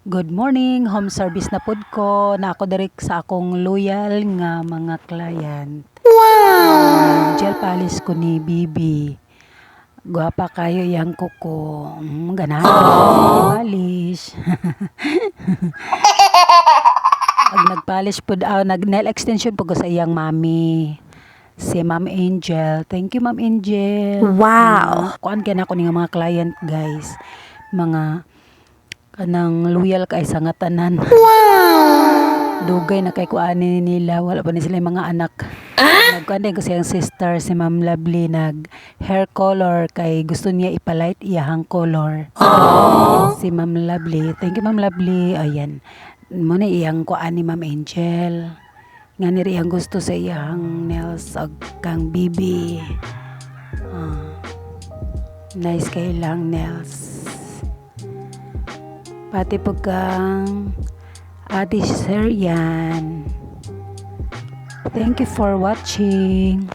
Good morning, home service na pod ko na ako direct sa akong loyal nga mga client. Gel polish ko ni Bibi. Guwapa kayo yang kuko. Ganahan polish. Pag nagpolish pod nag-nail extension po ko sa iyang mami. Si Ma'am Angel. Thank you, Ma'am Angel. Wow. Kuan kaya na ako ng mga client, guys. Mga kanang loyal kay sa nga tanan. Dugay na kay kuanin nila, wala pa ni sila yung mga anak. Nagkuan din ko siyang sister, si Ma'am Lovely, nag hair color kay gusto niya ipalight iyahang color. Si Ma'am Lovely, thank you Ma'am Lovely. Ayan, muna iyang kuan ni Ma'am Angel. Nga niri ang gusto sa iyang nails og kang Bibi. Nice kay lang nails. Pati po kang Ate Serian. Thank you for watching.